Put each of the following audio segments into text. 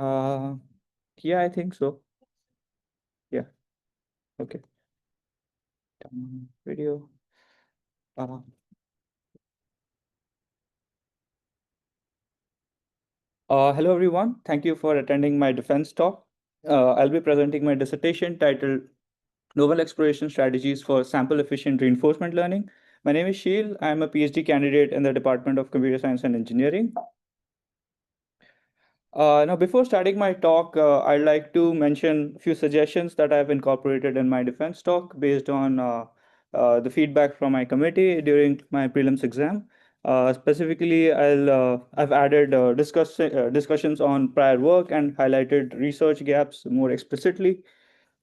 Uh, yeah, I think so. Yeah, okay. Video. Uh, Hello, everyone. Thank you for attending my defense talk. I'll be presenting my dissertation titled Novel Exploration Strategies for Sample Efficient Reinforcement Learning. My name is Sheel. I'm a PhD candidate in the Department of Computer Science and Engineering. Now, before starting my talk, I'd like to mention a few suggestions that I've incorporated in my defense talk based on the feedback from my committee during my prelims exam. Specifically, I've added discussions on prior work and highlighted research gaps more explicitly.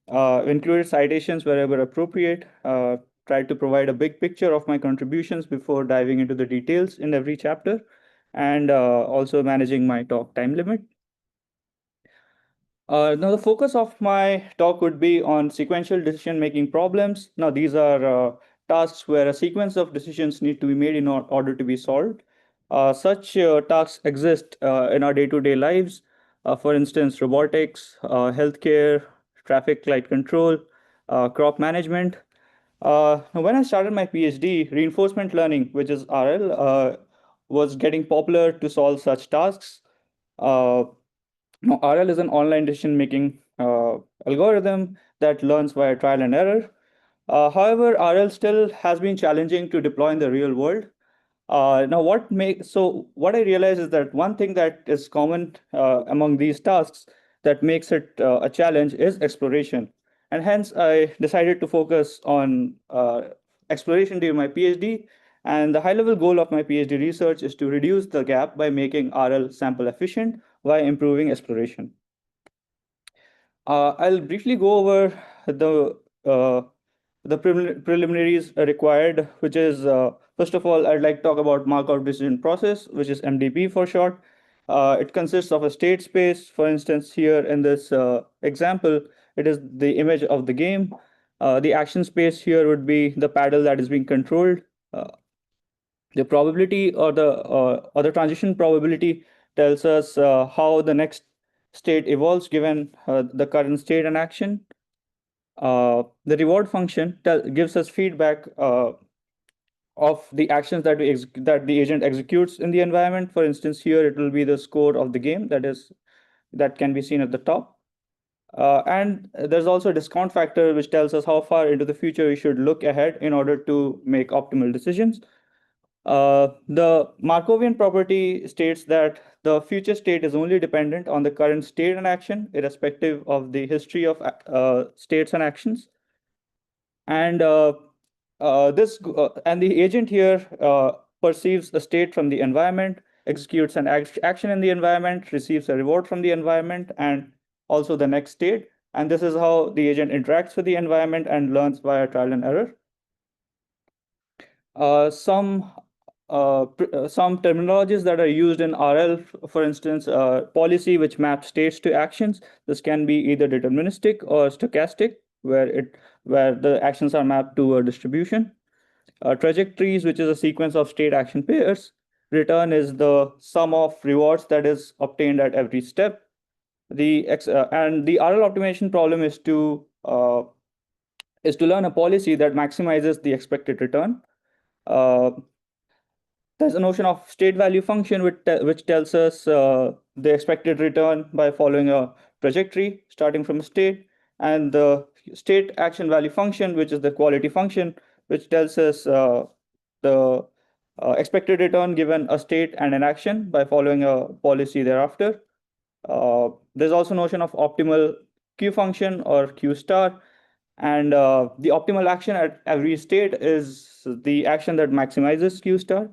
Included citations wherever appropriate. Tried to provide a big picture of my contributions before diving into the details in every chapter, and also managing my talk time limit. Now, the focus of my talk would be on sequential decision-making problems. Now, these are tasks where a sequence of decisions need to be made in order to be solved. Such tasks exist in our day-to-day lives. For instance, robotics, healthcare, traffic light control, crop management. When I started my PhD, reinforcement learning, which is RL, was getting popular to solve such tasks. Uh, now, RL is an online decision-making algorithm that learns via trial and error. However, RL still has been challenging to deploy in the real world. Now, what I realize is that one thing that is common among these tasks that makes it a challenge is exploration, and hence I decided to focus on exploration during my PhD. And the high-level goal of my PhD research is to reduce the gap by making RL sample efficient while improving exploration. I'll briefly go over uh, the preliminaries required, which is first of all, I'd like to talk about Markov decision process, which is MDP for short. It consists of a state space. For instance, here in this example, it is the image of the game. The action space here would be the paddle that is being controlled. Uh, the probability or the transition probability tells us how the next state evolves given the current state and action. The reward function gives us feedback of the actions that the agent executes in the environment. For instance, here it will be the score of the game that can be seen at the top. And there's also a discount factor which tells us how far into the future we should look ahead in order to make optimal decisions. The Markovian property states that the future state is only dependent on the current state and action, irrespective of the history of states and actions. And and the agent here perceives a state from the environment, executes an action in the environment, receives a reward from the environment, and also the next state. And this is how the agent interacts with the environment and learns via trial and error. Some terminologies that are used in RL, for instance, policy which maps states to actions. This can be either deterministic or stochastic, where the actions are mapped to a distribution. Trajectories, which is a sequence of state action pairs. Return is the sum of rewards that is obtained at every step. And the RL optimization problem is to learn a policy that maximizes the expected return. Uh, there's a notion of state value function which tells us the expected return by following a trajectory starting from a state, and the state action value function, which is the quality function, which tells us the expected return given a state and an action by following a policy thereafter. There's also notion of optimal Q function or Q star, and the optimal action at every state is the action that maximizes Q star.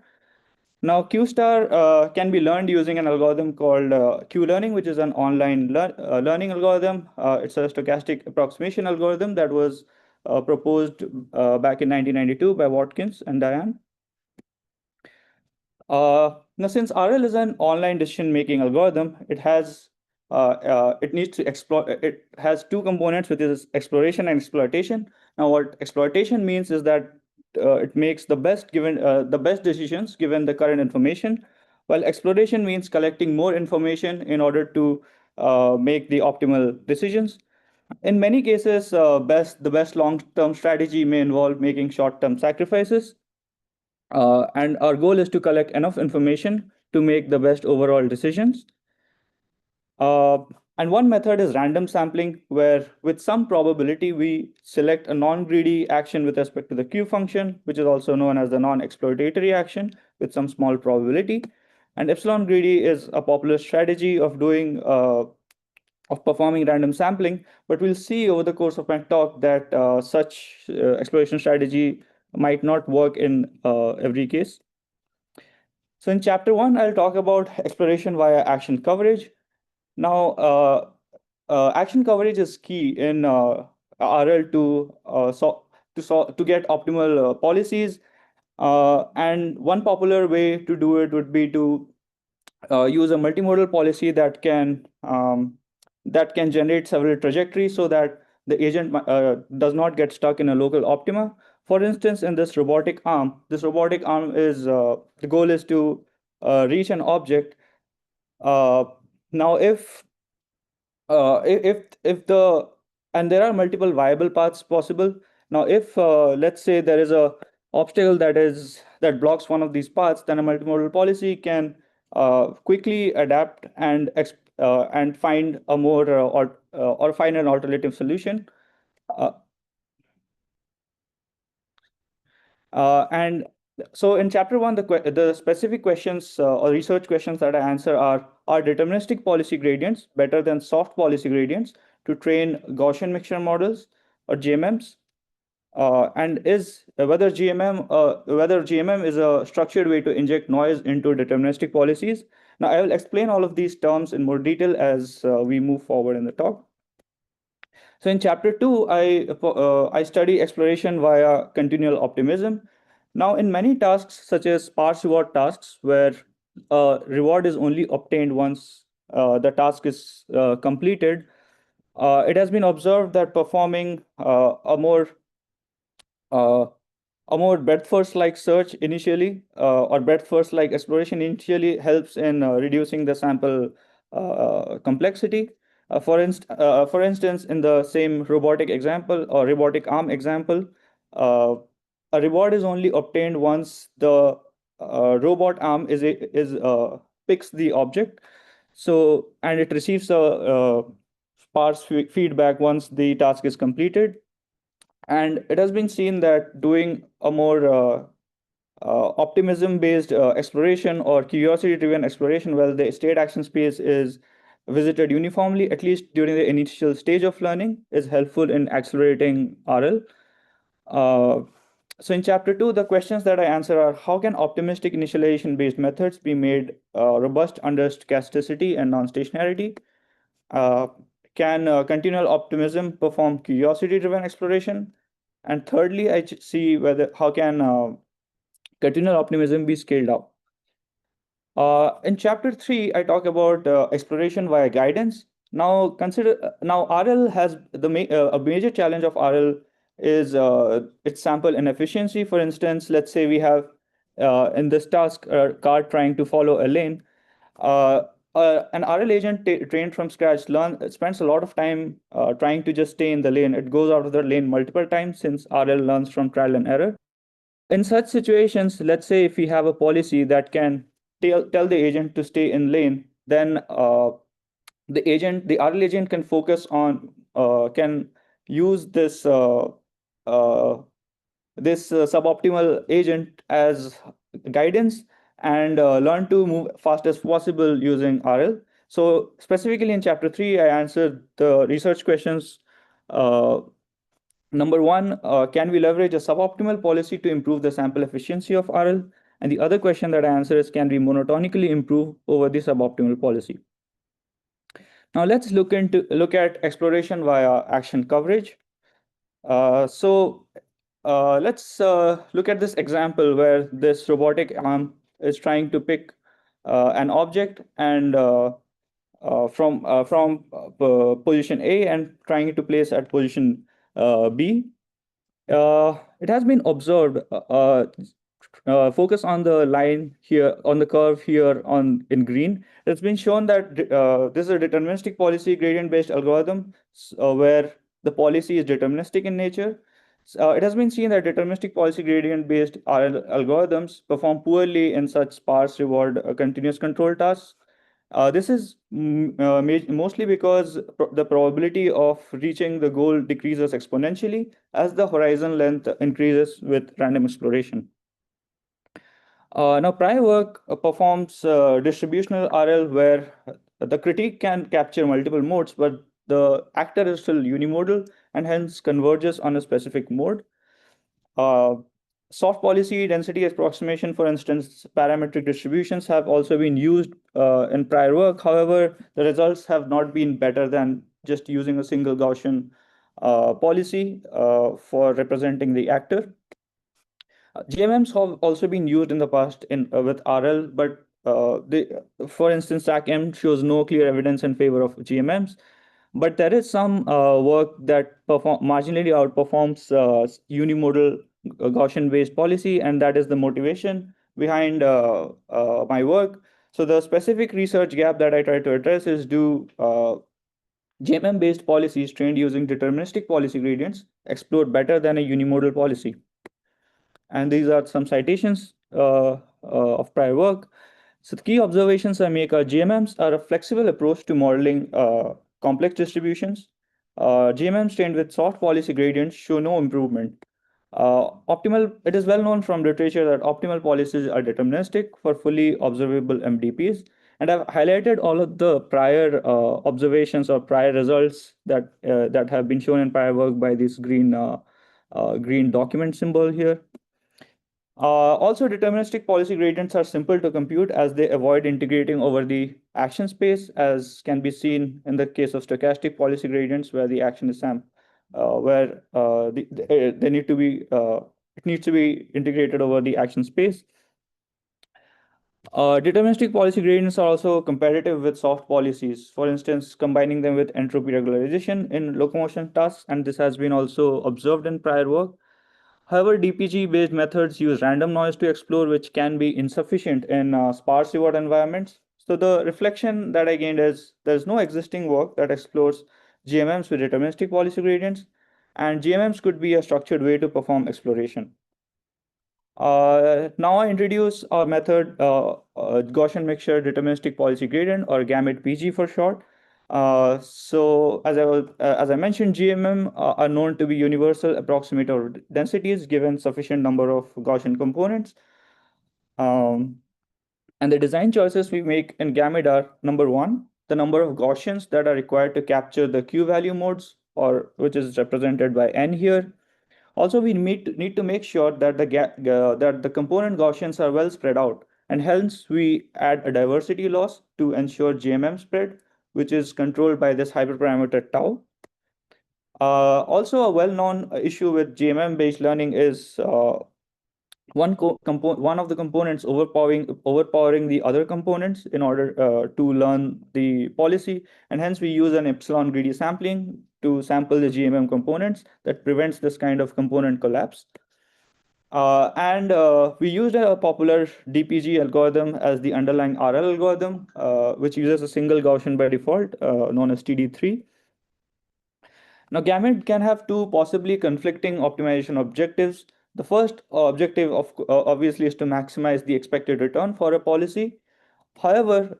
Now, Q star can be learned using an algorithm called Q learning, which is an online learning algorithm. It's a stochastic approximation algorithm that was proposed back in 1992 by Watkins and Diane. Now, since RL is an online decision-making algorithm, it needs to explore. It has two components, which is exploration and exploitation. Now, what exploitation means is that it makes the best decisions given the current information, while exploration means collecting more information in order to make the optimal decisions. In many cases, the best long-term strategy may involve making short-term sacrifices, and our goal is to collect enough information to make the best overall decisions. Uh, and one method is random sampling, where with some probability we select a non-greedy action with respect to the Q function, which is also known as the non-exploratory action with some small probability. And epsilon greedy is a popular strategy of performing random sampling, but we'll see over the course of my talk that such exploration strategy might not work in every case. So in chapter 1, I'll talk about exploration via action coverage. Now, action coverage is key in RL to get optimal policies. And one popular way to do it would be to use a multimodal policy that can generate several trajectories so that the agent does not get stuck in a local optima. For instance, in this robotic arm is the goal is to reach an object. Uh, Now, if the and there are multiple viable paths possible. Now, if let's say there is a obstacle that blocks one of these paths, then a multimodal policy can quickly adapt and find a more or find an alternative solution. Uh, and so in chapter 1, the specific questions or research questions that I answer are deterministic policy gradients better than soft policy gradients to train Gaussian mixture models or GMMs? And is whether GMM is a structured way to inject noise into deterministic policies? Now, I will explain all of these terms in more detail as we move forward in the talk. So in chapter 2, I study exploration via continual optimism. Now, in many tasks, such as sparse reward tasks, where reward is only obtained once the task is completed, it has been observed that performing uh, a more breadth first like search initially or breadth first like exploration initially helps in reducing the sample complexity. For instance, in the same robotic example or robotic arm example, uh, a reward is only obtained once the robot arm is picks the object. So and it receives a sparse feedback once the task is completed. And it has been seen that doing a more optimism based exploration or curiosity driven exploration, well, the state action space is visited uniformly, at least during the initial stage of learning, is helpful in accelerating RL. Uh, so in chapter 2, the questions that I answer are: how can optimistic initialization based methods be made robust under stochasticity and non-stationarity? Uh, can continual optimism perform curiosity driven exploration? And thirdly, see whether how can continual optimism be scaled up. In chapter 3, I talk about exploration via guidance. Now, now RL has a major challenge of RL is its sample inefficiency. For instance, let's say we have in this task a car trying to follow a lane. Uh, an RL agent trained from scratch spends a lot of time trying to just stay in the lane. It goes out of the lane multiple times since RL learns from trial and error. In such situations, let's say if we have a policy that can tell the agent to stay in lane, then the RL agent can focus on can use uh, this suboptimal agent as guidance and learn to move fast as possible using RL. So specifically in chapter 3, I answered the research questions. Uh, Number 1, can we leverage a suboptimal policy to improve the sample efficiency of RL? And the other question that I answer is, can we monotonically improve over the suboptimal policy? Now let's look at exploration via action coverage. Let's look at this example where this robotic arm is trying to pick an object and from position A and trying to place at position B. It has been observed focus on the line here, on the curve here on in green. It's been shown that this is a deterministic policy gradient-based algorithm where the policy is deterministic in nature. It has been seen that deterministic policy gradient-based RL algorithms perform poorly in such sparse reward continuous control tasks. This is mostly because the probability of reaching the goal decreases exponentially as the horizon length increases with random exploration. Now, prior work performs distributional RL where the critique can capture multiple modes, but the actor is still unimodal and hence converges on a specific mode. Uh, Soft policy density approximation, for instance, parametric distributions have also been used in prior work. However, the results have not been better than just using a single Gaussian policy for representing the actor. GMMs have also been used in the past in with RL, but for instance, SAC-M shows no clear evidence in favor of GMMs. But there is some work that marginally outperforms unimodal Gaussian-based policy, and that is the motivation behind my work. So the specific research gap that I try to address is do GMM-based policies trained using deterministic policy gradients explore better than a unimodal policy? And these are some citations of prior work. So the key observations I make are GMMs are a flexible approach to modeling complex distributions. GMMs trained with soft policy gradients show no improvement. It is well known from literature that optimal policies are deterministic for fully observable MDPs. And I've highlighted all of the prior observations or prior results that have been shown in prior work by this green document symbol here. Also, deterministic policy gradients are simple to compute as they avoid integrating over the action space, as can be seen in the case of stochastic policy gradients, where the action is they need to be it needs to be integrated over the action space. Deterministic policy gradients are also competitive with soft policies. For instance, combining them with entropy regularization in locomotion tasks, and this has been also observed in prior work. However, DPG-based methods use random noise to explore, which can be insufficient in sparse reward environments. So the reflection that I gained is there's no existing work that explores GMMs with deterministic policy gradients, and GMMs could be a structured way to perform exploration. Now I introduce a method, Gaussian mixture deterministic policy gradient, or GAMIT PG for short. As I mentioned, GMM are known to be universal approximator densities given sufficient number of Gaussian components. And the design choices we make in GAMIT are: number one, the number of Gaussians that are required to capture the Q value modes, or which is represented by N here. Also, we need to make sure that the component Gaussians are well spread out, and hence we add a diversity loss to ensure GMM spread, which is controlled by this hyperparameter tau. Also, a well-known issue with GMM-based learning is one of the components overpowering the other components in order to learn the policy, and hence we use an epsilon greedy sampling to sample the GMM components that prevents this kind of component collapse. We used a popular DPG algorithm as the underlying RL algorithm, which uses a single Gaussian by default, known as TD3. Now, GAMIT can have two possibly conflicting optimization objectives. The first objective, obviously, is to maximize the expected return for a policy. However,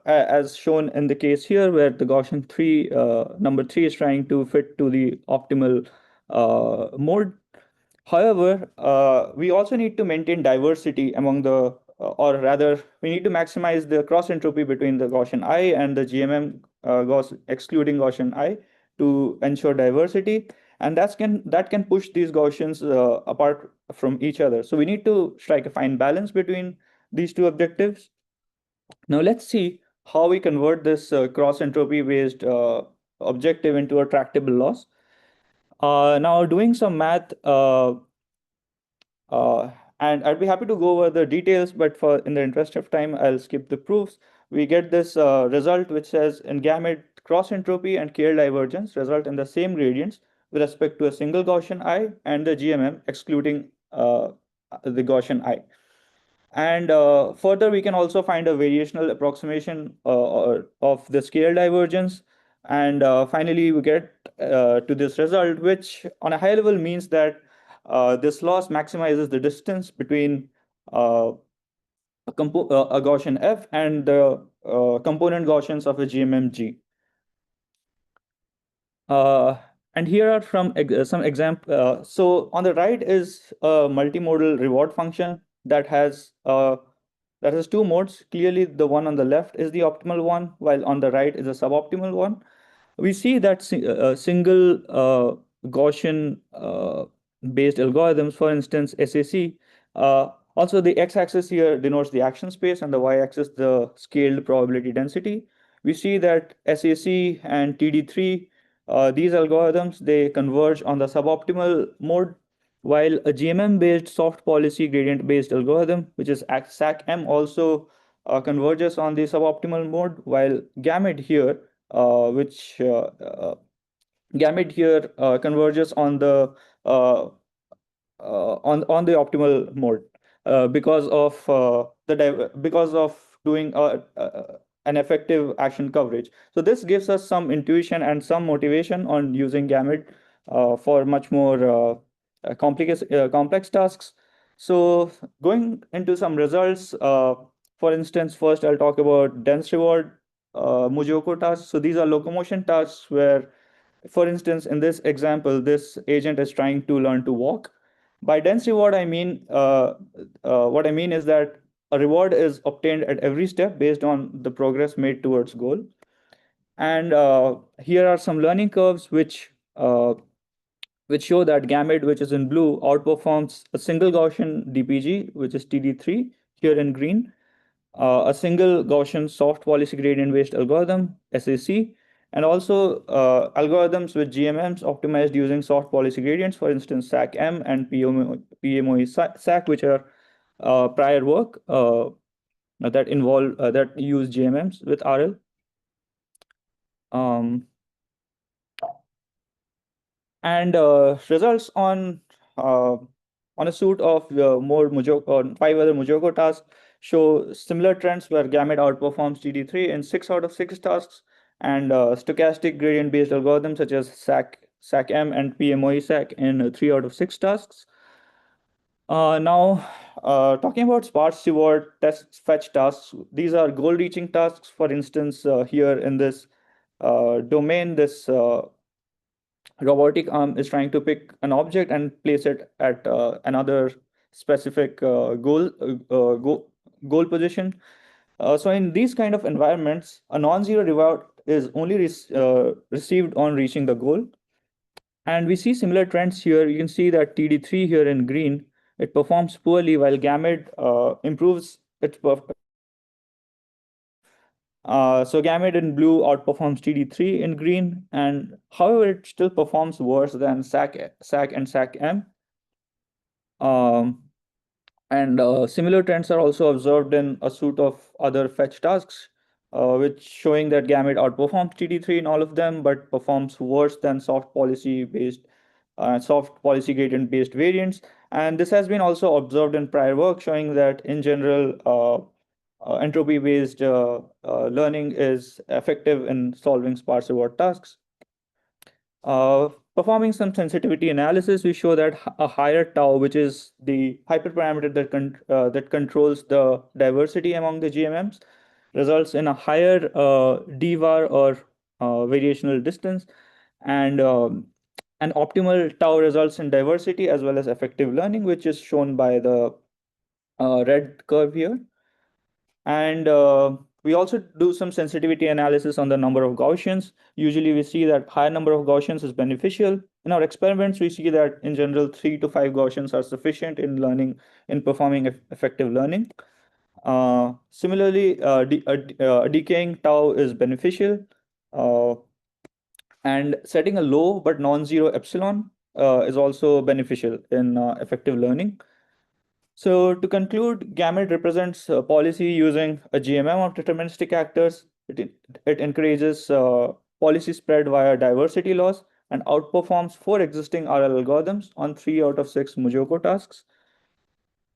as shown in the case here, where the Gaussian number 3 is trying to fit to the optimal mode. However, we also need to maintain diversity among or rather, we need to maximize the cross entropy between the Gaussian I and the GMM excluding Gaussian I to ensure diversity, and that can push these Gaussians apart from each other. So we need to strike a fine balance between these two objectives. Now let's see how we convert this cross entropy based objective into a tractable loss. Now doing some math, and I'd be happy to go over the details, but in the interest of time, I'll skip the proofs. We get this result which says in GAMIT, cross entropy and KL divergence result in the same gradients with respect to a single Gaussian I and the GMM excluding the Gaussian I. And further, we can also find a variational approximation of the scale divergence. And finally, we get to this result, which on a high level means that this loss maximizes the distance between uh, a Gaussian F and the component Gaussians of a GMMG. Uh, and here are some example. So on the right is a multimodal reward function that has two modes. Clearly, the one on the left is the optimal one, while on the right is a suboptimal one. We see that single Gaussian based algorithms, for instance, SAC. Also, the x-axis here denotes the action space, and the y-axis the scaled probability density. We see that SAC and TD3, these algorithms, they converge on the suboptimal mode, while a GMM-based soft policy gradient-based algorithm, which is SAC-M, also converges on the suboptimal mode, while GAMID here, which gamete here converges on the uh, on the optimal mode because of doing an effective action coverage. So this gives us some intuition and some motivation on using gamete for much more complex tasks. So going into some results, for instance, first I'll talk about dense reward Mujoko tasks. So these are locomotion tasks where, for instance, in this example, this agent is trying to learn to walk. By dense reward, I mean what I mean is that a reward is obtained at every step based on the progress made towards goal. And here are some learning curves which show that gamete, which is in blue, outperforms a single Gaussian DPG, which is TD3, here in green, a single Gaussian soft policy gradient-based algorithm, SAC, and also algorithms with GMMs optimized using soft policy gradients, for instance, SAC-M and PMOE SAC, which are prior work that use GMMs with RL. And results uh, on a suite of more Mujoko, or 5 other Mujoko tasks show similar trends where gamete outperforms TD3 in 6 out of 6 tasks, and stochastic gradient-based algorithms such as SAC-M and PMOE SAC in 3 out of 6 tasks. Now, talking about sparse reward test fetch tasks, these are goal-reaching tasks. For instance, here in this domain, this robotic arm is trying to pick an object and place it at another specific goal position. So in these kind of environments, a non-zero reward is only received on reaching the goal. And we see similar trends here. You can see that TD3 here in green, it performs poorly, while gamete improves its so gamete in blue outperforms TD3 in green, and however, it still performs worse than SAC and SAC-M. And similar trends are also observed in a suite of other fetch tasks, which showing that gamete outperforms TD3 in all of them, but performs worse than soft policy gradient based variants. And this has been also observed in prior work, showing that in general, entropy-based learning is effective in solving sparse reward tasks. Performing some sensitivity analysis, we show that a higher tau, which is the hyperparameter that controls the diversity among the GMMs, results in a higher dvar or variational distance, and an optimal tau results in diversity as well as effective learning, which is shown by the red curve here. And we also do some sensitivity analysis on the number of Gaussians. Usually we see that higher number of Gaussians is beneficial. In our experiments, we see that in general, 3 to 5 Gaussians are sufficient in performing effective learning. Similarly, decaying tau is beneficial. And setting a low but non-zero epsilon is also beneficial in effective learning. So to conclude, gamete represents policy using a GMM of deterministic actors. It encourages policy spread via diversity loss and outperforms 4 existing RL algorithms on 3 out of 6 Mujoko tasks.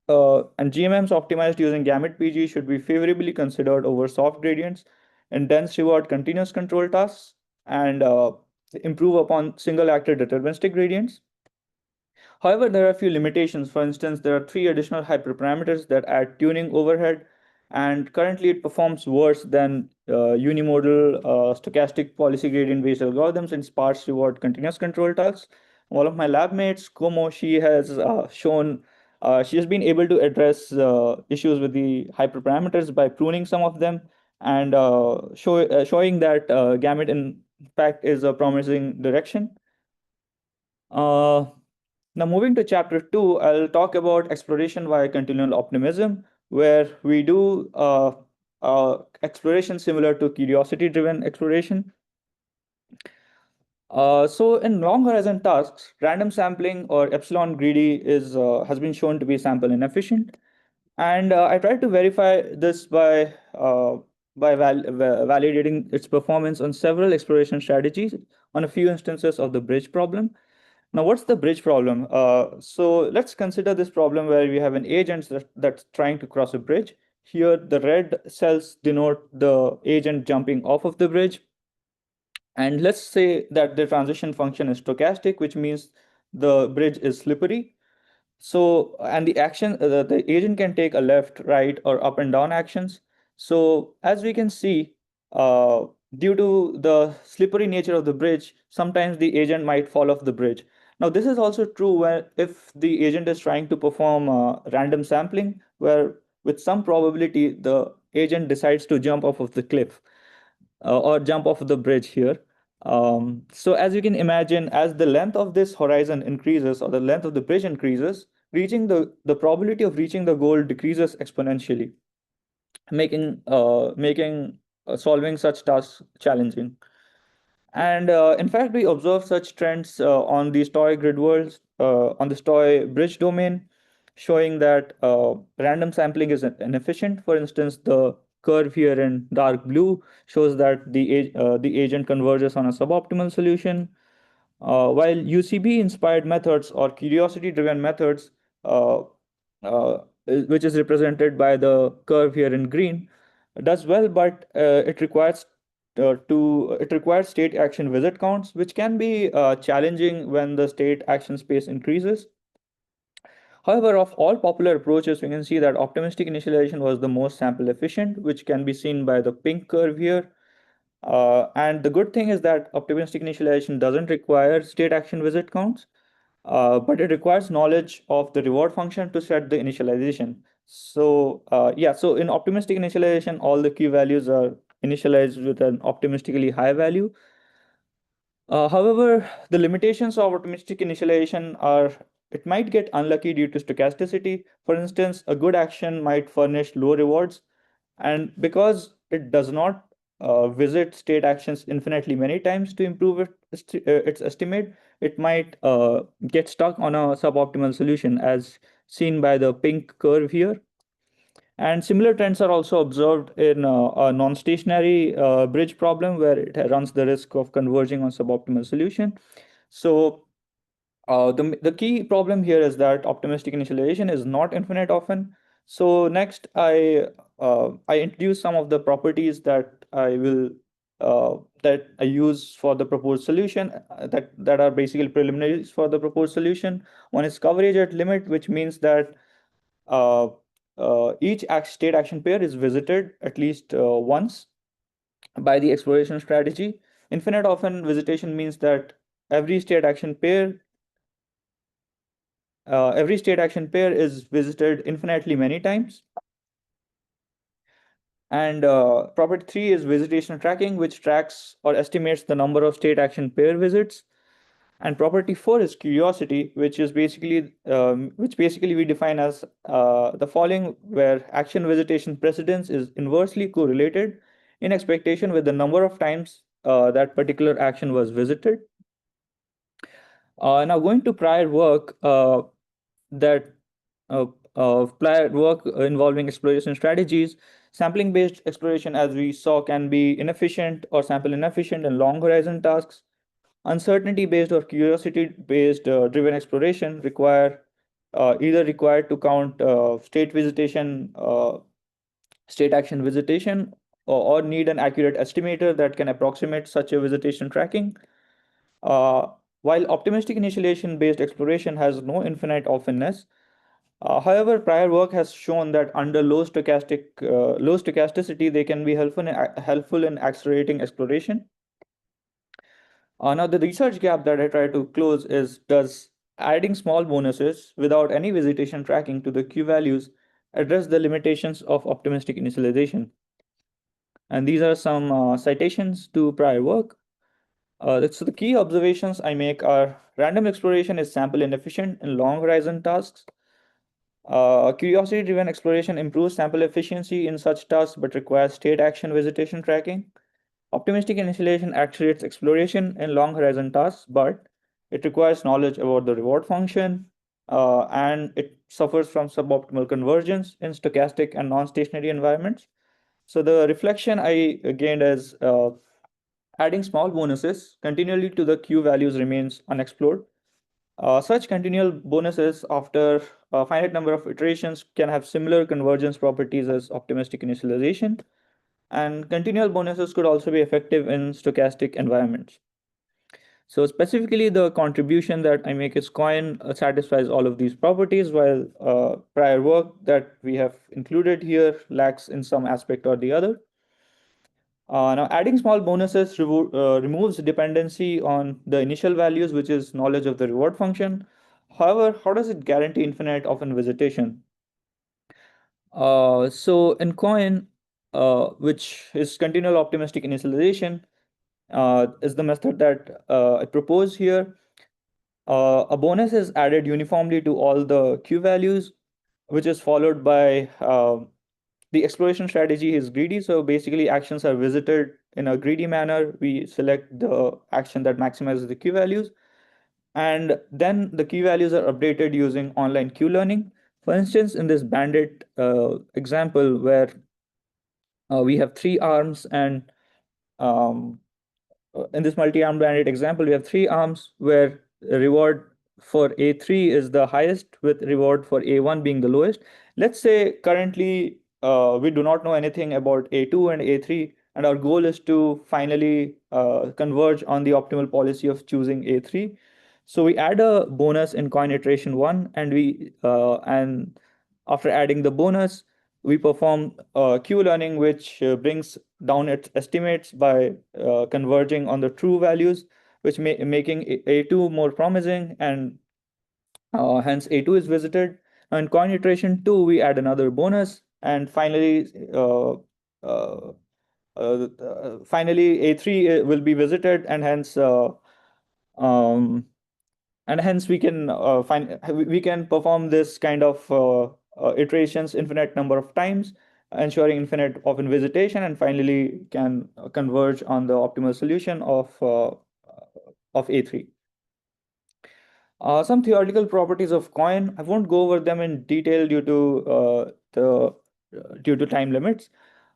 And GMMs optimized using gamete PG should be favorably considered over soft gradients and dense reward continuous control tasks and improve upon single actor deterministic gradients. However, there are a few limitations. For instance, there are three additional hyperparameters that add tuning overhead, and currently it performs worse than unimodal stochastic policy gradient based algorithms in sparse reward continuous control tasks. One of my lab mates, Como, she has been able to address issues with the hyperparameters by pruning some of them and showing that gamete in fact is a promising direction. Uh, Now, moving to chapter two, I'll talk about exploration via continual optimism, where we do exploration similar to curiosity-driven exploration. So, in long horizon tasks, random sampling or epsilon greedy has been shown to be sample inefficient, and I tried to verify this by validating its performance on several exploration strategies on a few instances of the bridge problem. Now, what's the bridge problem? So let's consider this problem where we have an agent that's trying to cross a bridge. Here, the red cells denote the agent jumping off of the bridge. And let's say that the transition function is stochastic, which means the bridge is slippery. So, and the agent can take a left, right, or up and down actions. So, as we can see, uh, due to the slippery nature of the bridge, sometimes the agent might fall off the bridge. Now, this is also true where if the agent is trying to perform random sampling, where with some probability the agent decides to jump off of the cliff or jump off the bridge here. So as you can imagine, as the length of this horizon increases or the length of the bridge increases, the probability of reaching the goal decreases exponentially, making solving such tasks challenging. And in fact, we observe such trends on the Stoy grid worlds, on the Stoy bridge domain, showing that random sampling is inefficient. For instance, the curve here in dark blue shows that the agent converges on a suboptimal solution, while UCB-inspired methods or curiosity-driven methods, uh, which is represented by the curve here in green, does well, but it requires state action visit counts, which can be challenging when the state action space increases. However, of all popular approaches, we can see that optimistic initialization was the most sample efficient, which can be seen by the pink curve here. And the good thing is that optimistic initialization doesn't require state action visit counts, but it requires knowledge of the reward function to set the initialization. So yeah, so in optimistic initialization, all the key values are initialized with an optimistically high value. However, the limitations of optimistic initialization are it might get unlucky due to stochasticity. For instance, a good action might furnish low rewards, and because it does not visit state actions infinitely many times to improve its estimate, it might get stuck on a suboptimal solution, as seen by the pink curve here. And similar trends are also observed in a non-stationary bridge problem where it runs the risk of converging on suboptimal solution. So the key problem here is that optimistic initialization is not infinite often. So next, I introduce some of the properties that I use for the proposed solution that are basically preliminaries for the proposed solution. One is coverage at limit, which means that uh, each state action pair is visited at least once by the exploration strategy. Infinite often visitation means that every state action pair every state action pair is visited infinitely many times. And property 3 is visitation tracking, which tracks or estimates the number of state action pair visits. And property 4 is curiosity, which basically we define as the following, where action visitation precedence is inversely correlated in expectation with the number of times that particular action was visited. Now going to that prior work involving exploration strategies, sampling-based exploration, as we saw, can be inefficient or sample inefficient in long horizon tasks. Uncertainty-based or curiosity-based driven exploration require either required to count state action visitation, or need an accurate estimator that can approximate such a visitation tracking. Uh, while optimistic initialization-based exploration has no infinite openness, however, prior work has shown that under low stochasticity, they can be helpful in accelerating exploration. Now, the research gap that I try to close is, does adding small bonuses without any visitation tracking to the Q values address the limitations of optimistic initialization? And these are some citations to prior work. So the key observations I make are: random exploration is sample inefficient in long horizon tasks. Curiosity-driven exploration improves sample efficiency in such tasks but requires state action visitation tracking. Optimistic initialization accelerates exploration in long horizon tasks, but it requires knowledge about the reward function, and it suffers from suboptimal convergence in stochastic and non-stationary environments. So the reflection I gained is, adding small bonuses continually to the Q values remains unexplored. Such continual bonuses after a finite number of iterations can have similar convergence properties as optimistic initialization, and continual bonuses could also be effective in stochastic environments. So specifically, the contribution that I make is coin satisfies all of these properties, while prior work that we have included here lacks in some aspect or the other. Now, adding small bonuses removes dependency on the initial values, which is knowledge of the reward function. However, how does it guarantee infinite often visitation? So in coin, which is continual optimistic initialization, is the method that I propose here. A bonus is added uniformly to all the Q values, which is followed by the exploration strategy is greedy. So basically, actions are visited in a greedy manner. We select the action that maximizes the Q values, and then the key values are updated using online Q learning. For instance, in this bandit example, where we have three arms, and um, in this multi-armed bandit example, we have three arms where reward for A3 is the highest, with reward for A1 being the lowest. Let's say currently we do not know anything about A2 and A3, and our goal is to finally converge on the optimal policy of choosing A3. So we add a bonus in coin iteration one, and after adding the bonus, we perform Q learning, which brings down its estimates by converging on the true values, which making A2 more promising, and hence A2 is visited. Now in coin iteration 2, we add another bonus, and finally A3 will be visited, um, and hence we can perform this kind of iterations infinite number of times, ensuring infinite often visitation, and finally can converge on the optimal solution of A3. Some theoretical properties of coin. I won't go over them in detail due to time limits.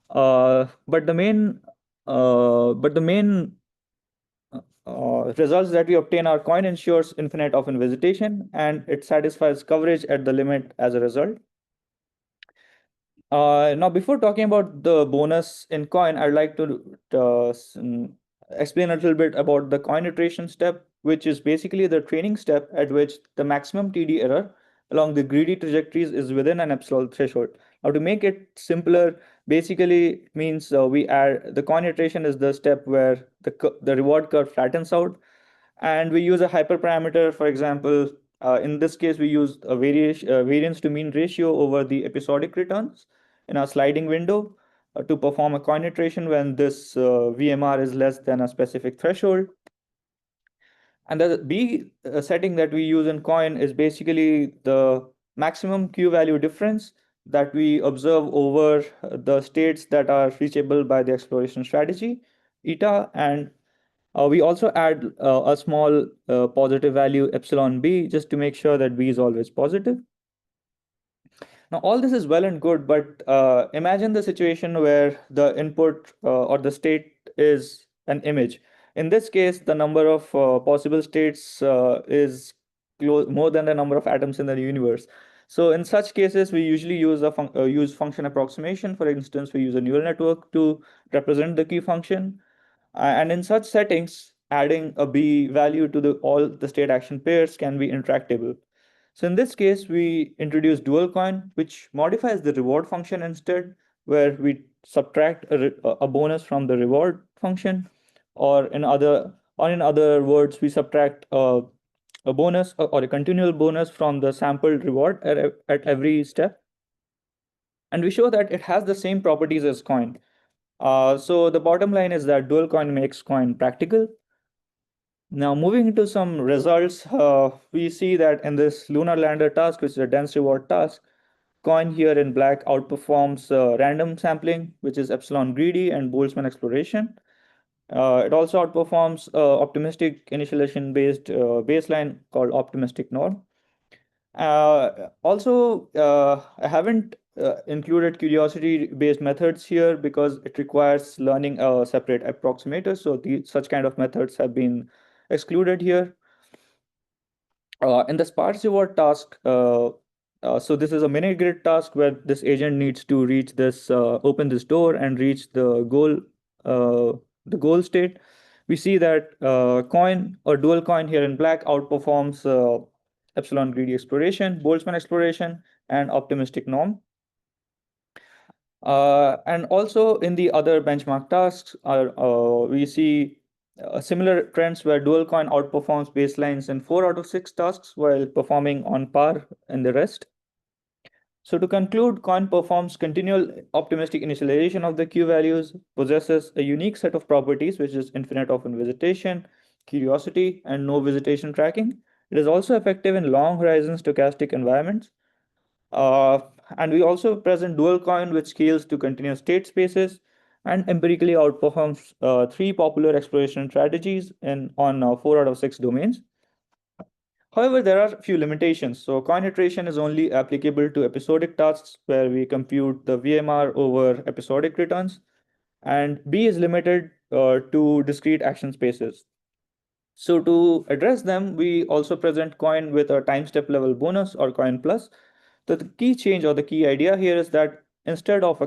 But the main results that we obtain are: coin ensures infinite often visitation, and it satisfies coverage at the limit as a result. Now, before talking about the bonus in coin, I'd like to explain a little bit about the coin iteration step, which is basically the training step at which the maximum TD error along the greedy trajectories is within an epsilon threshold. Now, to make it simpler, basically means we add the coin iteration is the step where the reward curve flattens out, and we use a hyperparameter. For example, in this case, we use a variance to mean ratio over the episodic returns in our sliding window to perform a coin iteration when this VMR is less than a specific threshold. And the B setting that we use in coin is basically the maximum Q value difference that we observe over the states that are reachable by the exploration strategy, eta, and we also add a small positive value epsilon b, just to make sure that b is always positive. Now, all this is well and good, but imagine the situation where the input or the state is an image. In this case, the number of possible states is more than the number of atoms in the universe. So in such cases, we usually use function approximation. For instance, we use a neural network to represent the key function. And in such settings, adding a B value to all the state action pairs can be intractable. So in this case, we introduce dual coin, which modifies the reward function instead, where we subtract a bonus from the reward function, or in other words, we subtract a bonus or a continual bonus from the sampled reward at every step. And we show that it has the same properties as coin. So the bottom line is that dual coin makes coin practical. Now, moving into some results, we see that in this lunar lander task, which is a dense reward task, coin here in black outperforms random sampling, which is epsilon greedy and Boltzmann exploration. It also outperforms optimistic initialization based baseline called optimistic norm. I haven't included curiosity-based methods here because it requires learning a separate approximator. So such kind of methods have been excluded here. In the sparse reward task, so this is a mini grid task where this agent needs to reach this, open this door and reach the goal state. We see that coin or dual coin here in black outperforms epsilon greedy exploration, Boltzmann exploration, and optimistic norm. And also in the other benchmark tasks, we see similar trends where dual coin outperforms baselines in 4 out of 6 tasks while performing on par in the rest. So to conclude, coin performs continual optimistic initialization of the Q values, possesses a unique set of properties, which is infinite open visitation, curiosity, and no visitation tracking. It is also effective in long horizon stochastic environments. Uh, and we also present dual coin, which scales to continuous state spaces and empirically outperforms 3 popular exploration strategies on 4 out of 6 domains. However, there are a few limitations. So coin iteration is only applicable to episodic tasks where we compute the VMR over episodic returns, and B is limited to discrete action spaces. So to address them, we also present coin with a time step level bonus or coin plus. So the key change or the key idea here is that instead of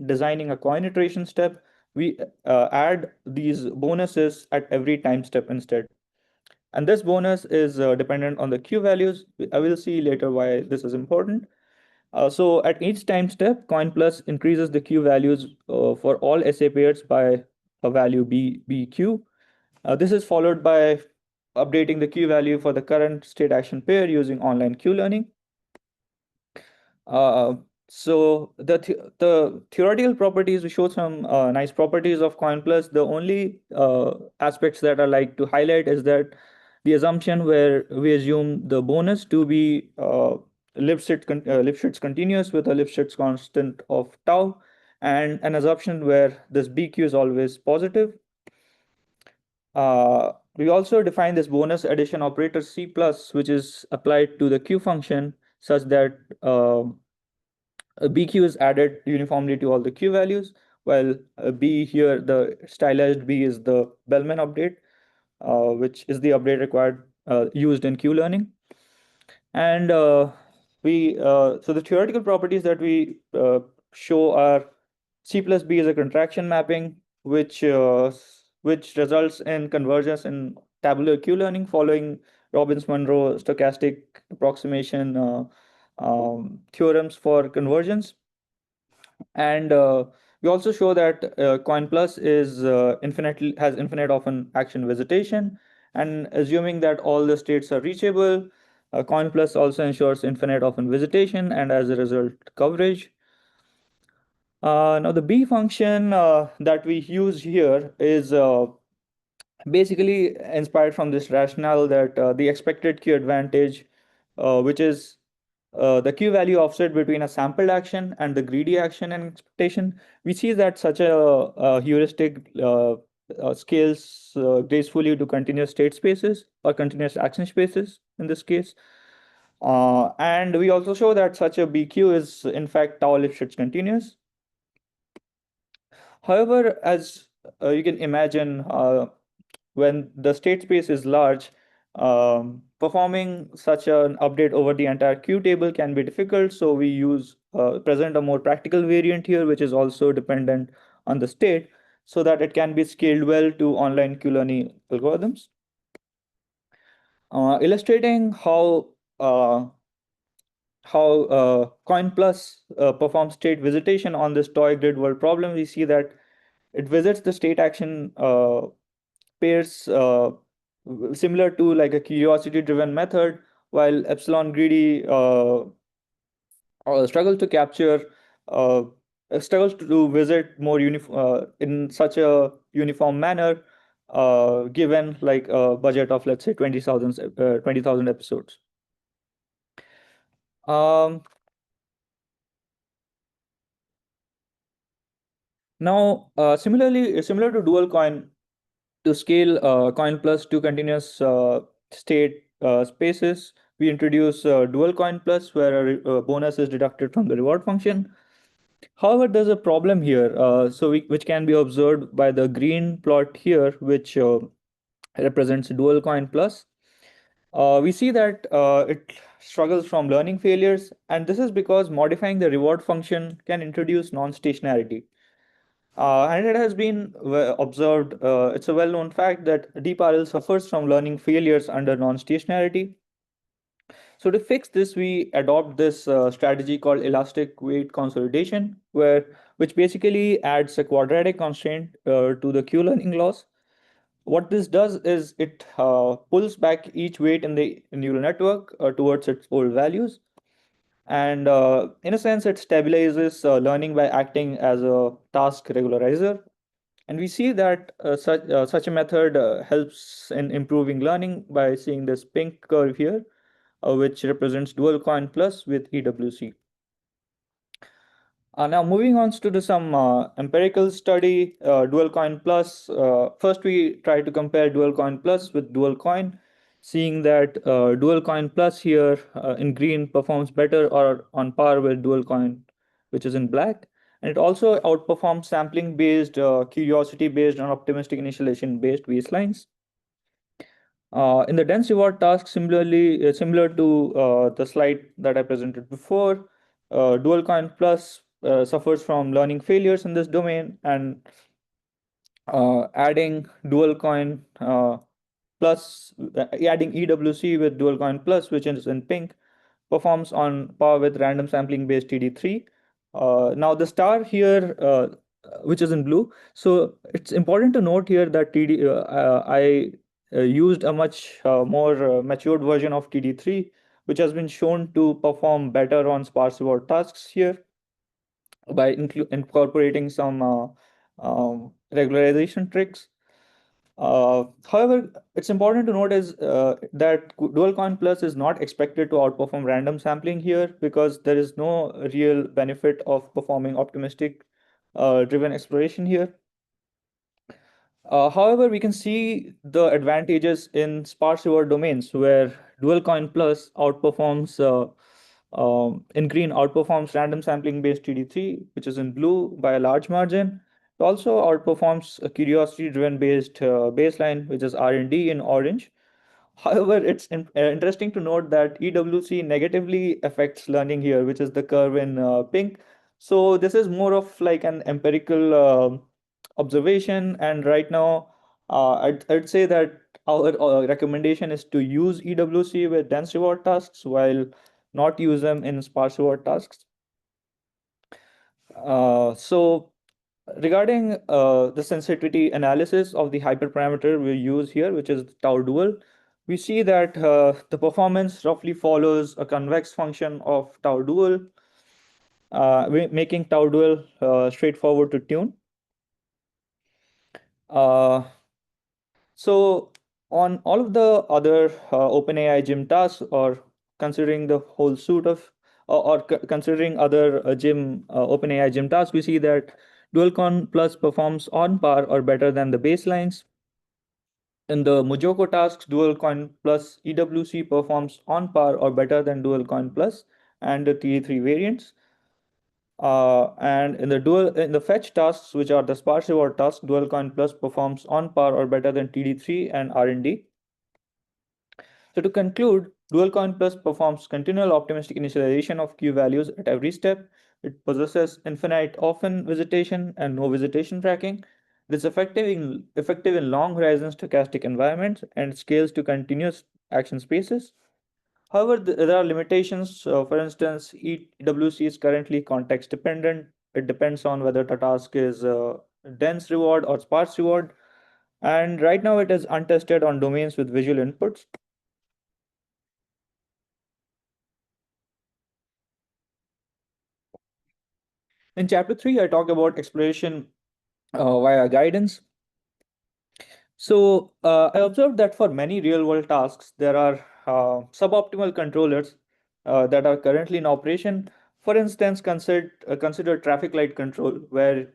designing a coin iteration step, we add these bonuses at every time step instead. And this bonus is dependent on the Q values. I will see later why this is important. So at each time step, coin plus increases the Q values for all SA pairs by a value BQ. This is followed by updating the Q value for the current state action pair using online Q learning. Uh, so the theoretical properties, we showed some nice properties of coin plus. The only aspects that I like to highlight is that the assumption where we assume the bonus to be Lipschitz continuous with a Lipschitz constant of tau, and an assumption where this BQ is always positive. We also define this bonus addition operator C plus, which is applied to the Q function such that a BQ is added uniformly to all the Q values, while B here, the stylized B is the Bellman update, which is the update required used in Q learning. And so the theoretical properties that we show are C plus B is a contraction mapping, which results in convergence in tabular Q learning following Robbins-Monroe stochastic approximation theorems for convergence. And we also show that coin plus is has infinite often action visitation, and assuming that all the states are reachable, coin plus also ensures infinite often visitation and as a result coverage. Now the B function that we use here is basically inspired from this rationale that the expected Q advantage, which is the Q value offset between a sampled action and the greedy action and expectation, we see that such a heuristic scales gracefully to continuous state spaces or continuous action spaces in this case. And we also show that such a BQ is in fact tau Lipschitz continuous. However, as you can imagine, when the state space is large, Performing such an update over the entire queue table can be difficult, so we use present a more practical variant here, which is also dependent on the state, so that it can be scaled well to online queue learning algorithms. Illustrating how Coin Plus performs state visitation on this toy grid world problem, we see that it visits the state action pairs similar to like a curiosity driven method, while epsilon greedy struggles to capture uh, struggles to visit more in such a uniform manner, given like a budget of, let's say, 20,000 episodes. um, Now, similar to dual coin, to scale coin plus to continuous state spaces, we introduce dual coin plus, where a bonus is deducted from the reward function. However, there's a problem here, which can be observed by the green plot here, which represents dual coin plus. We see that it struggles from learning failures, and this is because modifying the reward function can introduce non-stationarity. And it has been observed, it's a well known fact that deep RL suffers from learning failures under non stationarity. So, to fix this, we adopt this strategy called elastic weight consolidation, which basically adds a quadratic constraint to the Q learning loss. What this does is it pulls back each weight in the neural network towards its old values. And in a sense, it stabilizes learning by acting as a task regularizer. And we see that such a method helps in improving learning by seeing this pink curve here, which represents dual coin plus with EWC. Now moving on to some empirical study, dual coin plus. First, we try to compare dual coin plus with dual coin, seeing that dual coin plus here in green performs better or on par with dual coin, which is in black. And it also outperforms sampling based, curiosity based, and optimistic initialization based baselines. In the dense reward task, similar to the slide that I presented before, dual coin plus suffers from learning failures in this domain, and adding dual coin plus, adding EWC with dual coin plus, which is in pink, performs on par with random sampling based TD3. Now the star here, which is in blue. So it's important to note here that I used a much more matured version of TD3, which has been shown to perform better on sparse reward tasks here by incorporating some regularization tricks. However, it's important to note is that dual coin plus is not expected to outperform random sampling here, because there is no real benefit of performing optimistic driven exploration here. However, we can see the advantages in sparse reward domains, where dual coin plus outperforms in green outperforms random sampling based TD3, which is in blue by a large margin. It also outperforms a curiosity driven based baseline, which is R&D in orange. However, it's interesting to note that EWC negatively affects learning here, which is the curve in pink. So this is more of like an empirical observation. And right now, I'd say that our recommendation is to use EWC with dense reward tasks while not use them in sparse reward tasks. So regarding the sensitivity analysis of the hyperparameter we use here, which is tau dual, we see that the performance roughly follows a convex function of tau dual, making tau dual straightforward to tune. Uh, so on all of the other OpenAI gym tasks, or considering the whole suite of, considering other OpenAI gym tasks, we see that DualCon Plus performs on par or better than the baselines. In the Mojoko tasks, DualCoin Plus EWC performs on par or better than DualCoin Plus and the TE3 variants. And in the fetch tasks, which are the sparse reward tasks, DualCoin Plus performs on par or better than TD3 and R&D. So to conclude, Dual Coin Plus performs continual optimistic initialization of Q values at every step. It possesses infinite often visitation and no visitation tracking. It is effective in long horizon stochastic environments and scales to continuous action spaces. However, there are limitations. For instance, EWC is currently context dependent. It depends on whether the task is dense reward or sparse reward. And right now, it is untested on domains with visual inputs. In chapter 3, I talk about exploration via guidance. So I observed that for many real world tasks, there are suboptimal controllers that are currently in operation. For instance, consider traffic light control, where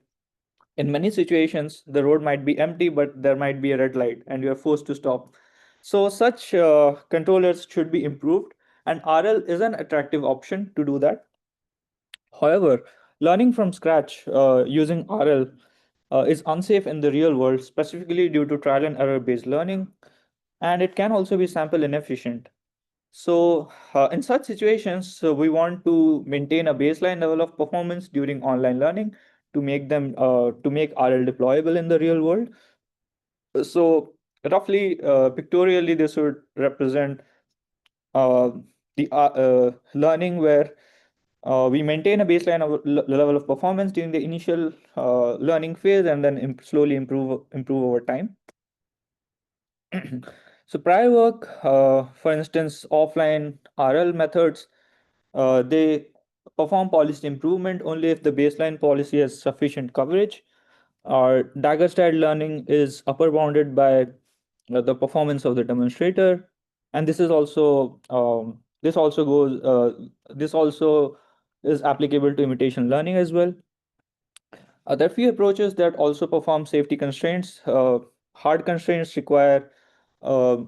in many situations the road might be empty, but there might be a red light and you're forced to stop. So such controllers should be improved, and RL is an attractive option to do that. However, learning from scratch using RL is unsafe in the real world, specifically due to trial and error based learning, and it can also be sample inefficient. So, in such situations, we want to maintain a baseline level of performance during online learning to make RL deployable in the real world. So, roughly, pictorially, this would represent uh, the learning where we maintain a baseline of level of performance during the initial learning phase and then slowly improve over time. So prior work, for instance, offline RL methods, they perform policy improvement only if the baseline policy has sufficient coverage. Our dagger style learning is upper bounded by the performance of the demonstrator, and this also is applicable to imitation learning as well. There are few approaches that also perform safety constraints. Hard constraints require uh,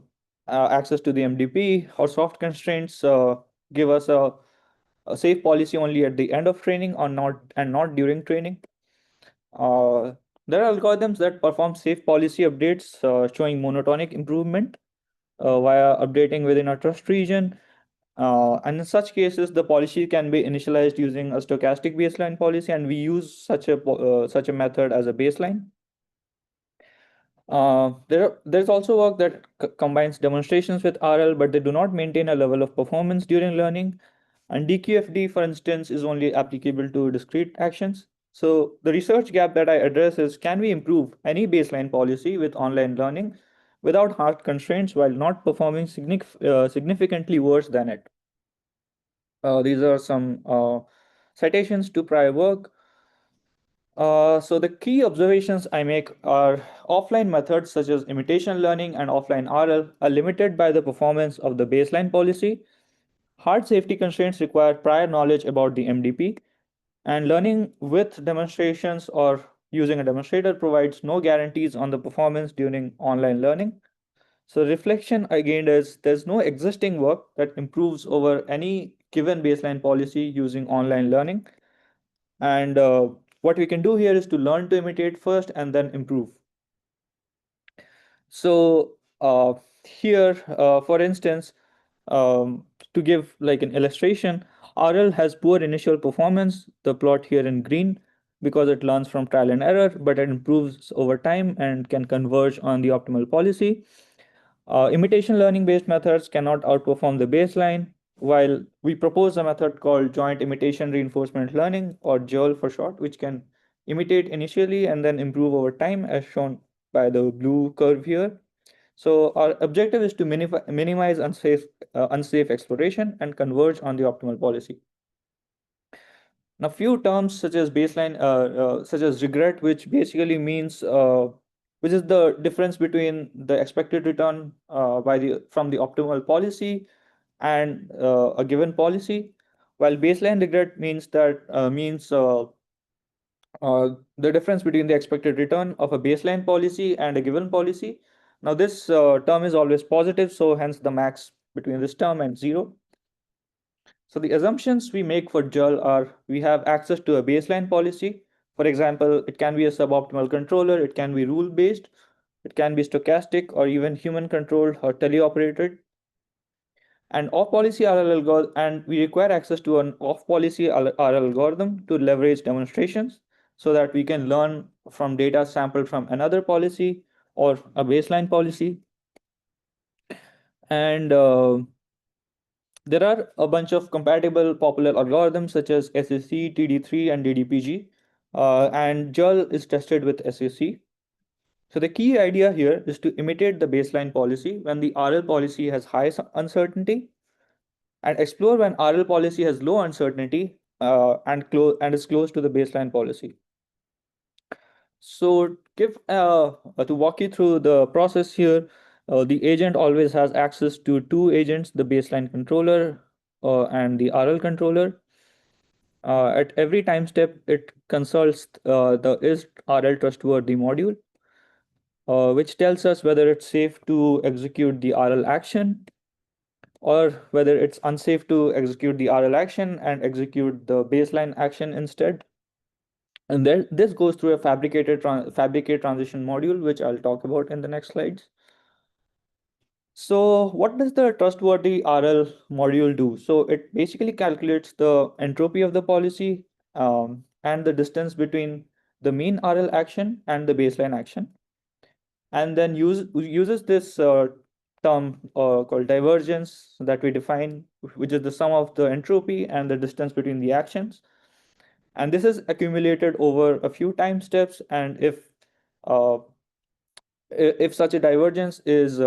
access to the MDP, or soft constraints give us a safe policy only at the end of training or not during training. Uh, there are algorithms that perform safe policy updates showing monotonic improvement via updating within a trust region. And in such cases, the policy can be initialized using a stochastic baseline policy, and we use such a method as a baseline. There's also work that combines demonstrations with RL, but they do not maintain a level of performance during learning. And DQFD, for instance, is only applicable to discrete actions. So the research gap that I address is, can we improve any baseline policy with online learning without hard constraints while not performing significantly worse than it? These are some citations to prior work. So the key observations I make are offline methods such as imitation learning and offline RL are limited by the performance of the baseline policy. Hard safety constraints require prior knowledge about the MDP, and learning with demonstrations or using a demonstrator provides no guarantees on the performance during online learning. So reflection again is, there's no existing work that improves over any given baseline policy using online learning. And what we can do here is to learn to imitate first and then improve. So here, for instance, to give like an illustration, RL has poor initial performance, the plot here in green, because it learns from trial and error, but it improves over time and can converge on the optimal policy. Imitation learning based methods cannot outperform the baseline, while we propose a method called joint imitation reinforcement learning, or JOL for short, which can imitate initially and then improve over time, as shown by the blue curve here. So our objective is to minimize unsafe exploration and converge on the optimal policy. Now, few terms such as regret, which basically means which is the difference between the expected return by the from the optimal policy and a given policy, while baseline regret means the difference between the expected return of a baseline policy and a given policy. Now, this term is always positive, so hence the max between this term and zero. So the assumptions we make for JUL are, we have access to a baseline policy. For example, it can be a suboptimal controller, it can be rule based, it can be stochastic or even human controlled or teleoperated. And off-policy RL algorithm, and we require access to an off-policy RL algorithm to leverage demonstrations so that we can learn from data sampled from another policy or a baseline policy. And there are a bunch of compatible popular algorithms such as SAC, TD3, and DDPG. And JUL is tested with SAC. So the key idea here is to imitate the baseline policy when the RL policy has high uncertainty, and explore when RL policy has low uncertainty and is close to the baseline policy. So to walk you through the process here, the agent always has access to two agents, the baseline controller and the RL controller. At every time step, it consults the is RL trustworthy module, which tells us whether it's safe to execute the RL action or whether it's unsafe to execute the RL action and execute the baseline action instead. And then this goes through a fabricate transition module, which I'll talk about in the next slides. So what does the trustworthy RL module do? So it basically calculates the entropy of the policy and the distance between the mean RL action and the baseline action, and then uses this term called divergence that we define, which is the sum of the entropy and the distance between the actions. And this is accumulated over a few time steps. And uh, if such a divergence is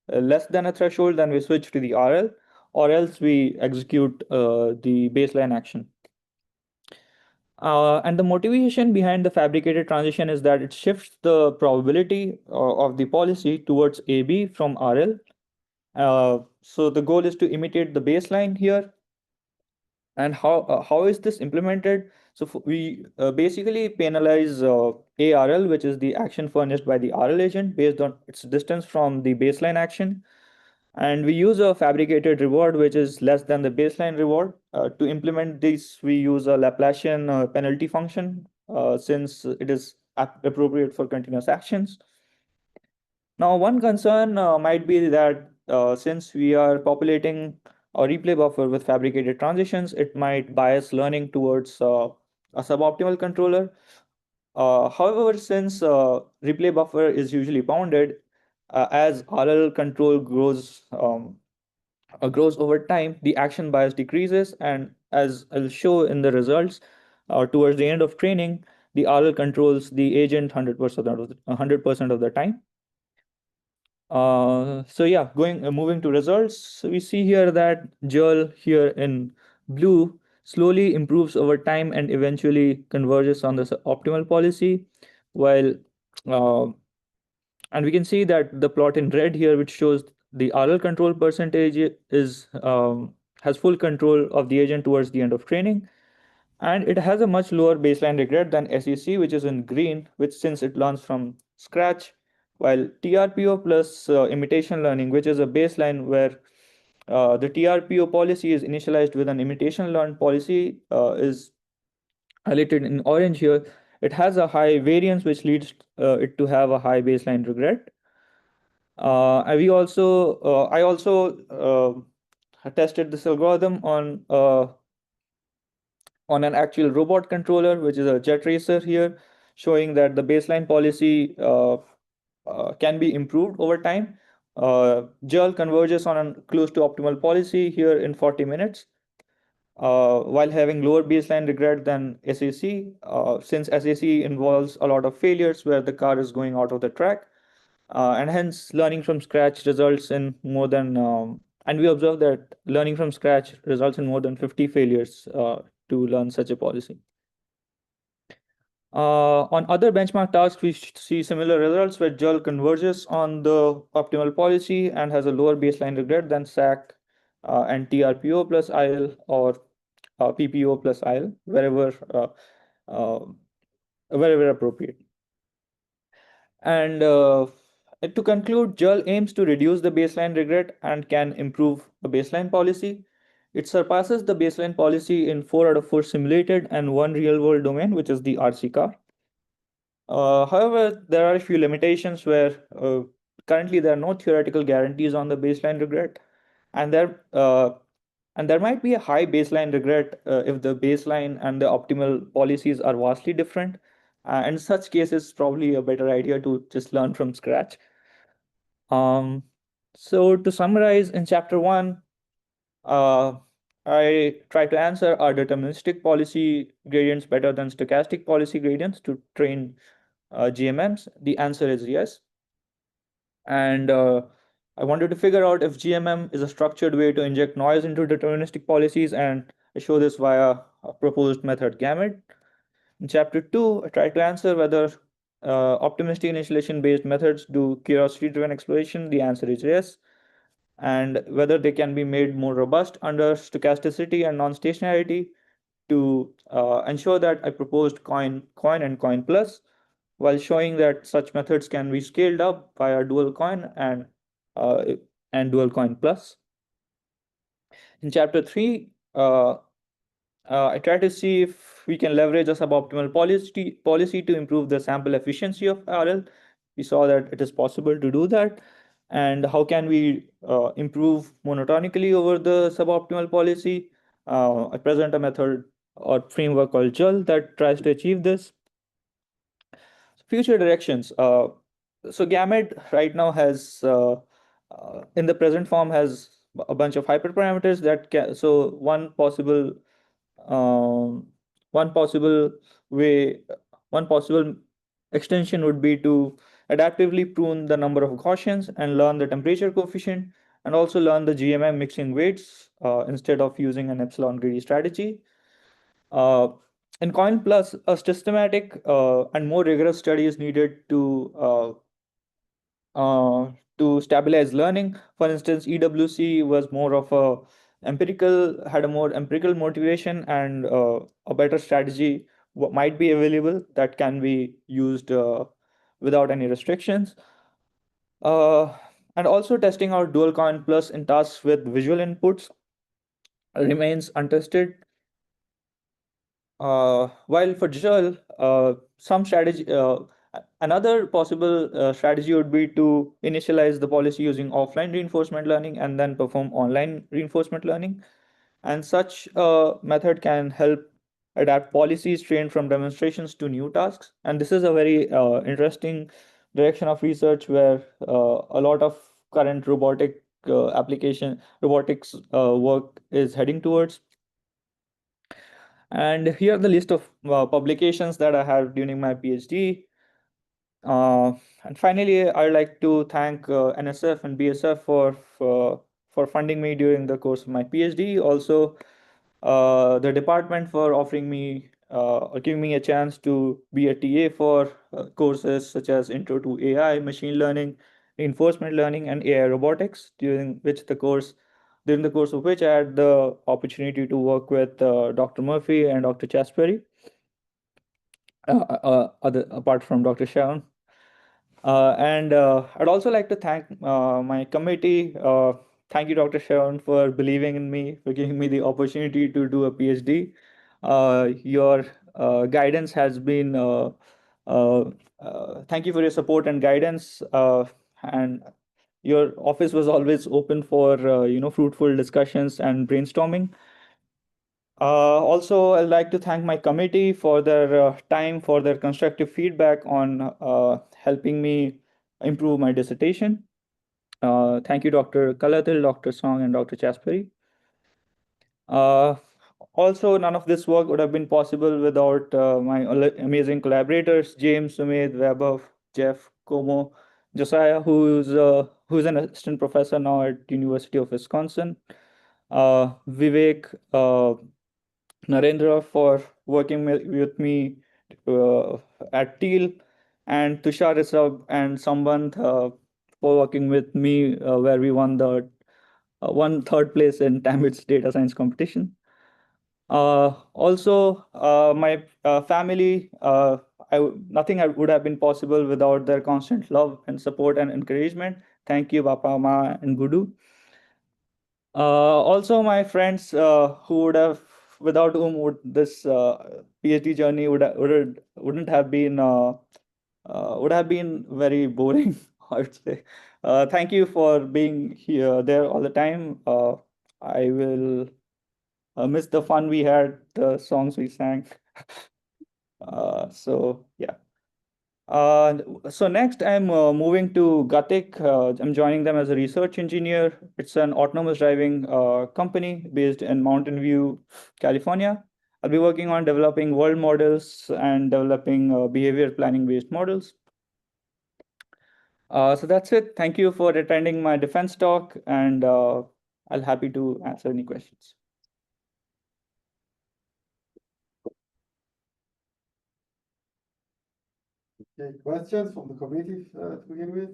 less than a threshold, then we switch to the RL, or else we execute the baseline action. And the motivation behind the fabricated transition is that it shifts the probability of the policy towards AB from RL. So the goal is to imitate the baseline here. And how is this implemented? So we basically penalize ARL, which is the action furnished by the RL agent based on its distance from the baseline action. And we use a fabricated reward, which is less than the baseline reward. To implement this, we use a Laplacian penalty function, since it is appropriate for continuous actions. Now, one concern might be that since we are populating a replay buffer with fabricated transitions, it might bias learning towards a suboptimal controller. However, since replay buffer is usually bounded, as RL control grows over time, the action bias decreases, and as I'll show in the results, towards the end of training, the RL controls the agent 100% of the time. So yeah, moving to results, so we see here that GERL here in blue slowly improves over time and eventually converges on the optimal policy, while uh, and we can see that the plot in red here, which shows the RL control percentage is has full control of the agent towards the end of training, and it has a much lower baseline regret than SEC, which is in green, which since it learns from scratch, while TRPO plus imitation learning, which is a baseline where the TRPO policy is initialized with an imitation learned policy, is highlighted in orange here. It has a high variance, which leads it to have a high baseline regret. I also tested this algorithm on an actual robot controller, which is a jet racer here, showing that the baseline policy can be improved over time. GERL converges on a close to optimal policy here in 40 minutes, while having lower baseline regret than SAC, since SAC involves a lot of failures where the car is going out of the track. And hence, learning from scratch results in more than, and we observe that learning from scratch results in more than 50 failures to learn such a policy. On other benchmark tasks, we see similar results where GERL converges on the optimal policy and has a lower baseline regret than SAC and TRPO plus IL or PPO plus IL, uh, wherever appropriate. And to conclude, GERL aims to reduce the baseline regret and can improve the baseline policy. It surpasses the baseline policy in 4 out of 4 simulated and one real world domain, which is the RC car. However, there are a few limitations where currently there are no theoretical guarantees on the baseline regret. And there uh, and there might be a high baseline regret if the baseline and the optimal policies are vastly different. In such cases, probably a better idea to just learn from scratch. Um, so to summarize, in chapter one, uh, I try to answer, are deterministic policy gradients better than stochastic policy gradients to train GMMs? The answer is yes. And I wanted to figure out if GMM is a structured way to inject noise into deterministic policies, and I show this via a proposed method gamut. In chapter 2, I try to answer whether optimistic initialization based methods do curiosity driven exploration. The answer is yes. And whether they can be made more robust under stochasticity and non stationarity to ensure that I proposed coin and coin plus, while showing that such methods can be scaled up via dual coin uh, and dual coin plus. In chapter 3, I try to see if we can leverage a suboptimal policy to improve the sample efficiency of RL. We saw that it is possible to do that. And how can we improve monotonically over the suboptimal policy? I present a method or framework called JUL that tries to achieve this. Future directions. So Gamete right now has, in the present form, has a bunch of hyperparameters that can. So um, one possible way, one possible extension would be to adaptively prune the number of Gaussians and learn the temperature coefficient, and also learn the GMM mixing weights instead of using an epsilon greedy strategy. Uh, in Coin Plus, a systematic and more rigorous study is needed to stabilize learning. For instance, EWC was more of a had a more empirical motivation, and a better strategy might be available that can be used without any restrictions. Uh, and also testing out dual coin plus in tasks with visual inputs remains untested. While for Joel, some strategy, another possible strategy would be to initialize the policy using offline reinforcement learning and then perform online reinforcement learning. And such a method can help adapt policies trained from demonstrations to new tasks. And this is a very interesting direction of research where a lot of current robotics work is heading towards. And here are the list of publications that I have during my PhD. Uh, and finally, I'd like to thank NSF and BSF for funding me during the course of my PhD. Also, the department for offering me or giving me a chance to be a TA for courses such as Intro to AI, Machine Learning, Reinforcement Learning, and AI Robotics, during the course of which I had the opportunity to work with Dr. Murphy and Dr. Chasperi, apart from Dr. Sharon. And I'd also like to thank my committee. Thank you, Dr. Sharon, for believing in me, for giving me the opportunity to do a PhD. Your guidance has been, uh, thank you for your support and guidance. And your office was always open for, fruitful discussions and brainstorming. Also, I'd like to thank my committee for their time, for their constructive feedback on helping me improve my dissertation. Thank you, Dr. Kalatil, Dr. Song, and Dr. Chasperi. Uh, Also, none of this work would have been possible without my amazing collaborators, James, Sumit, Vaibhav, Jeff, Como, Josiah, who's an assistant professor now at University of Wisconsin, Vivek, Narendra for working with me at Teal, and Tushar Rishabh and Sambandh for working with me where we won third place in Tamit's data science competition. Also, my family, nothing would have been possible without their constant love and support and encouragement. Thank you, Papa, Ma, and Gudu. Also, my friends who would have, without whom would this PhD journey wouldn't have been would have been very boring, I would say. Thank you for being here there all the time. I will miss the fun we had, the songs we sang. So yeah. So next, I'm moving to Gatik. I'm joining them as a research engineer. It's an autonomous driving company based in Mountain View, California. I'll be working on developing world models and developing behavior planning based models. So that's it. Thank you for attending my defense talk, and I'll happy to answer any questions. Okay, questions from the committee to begin with?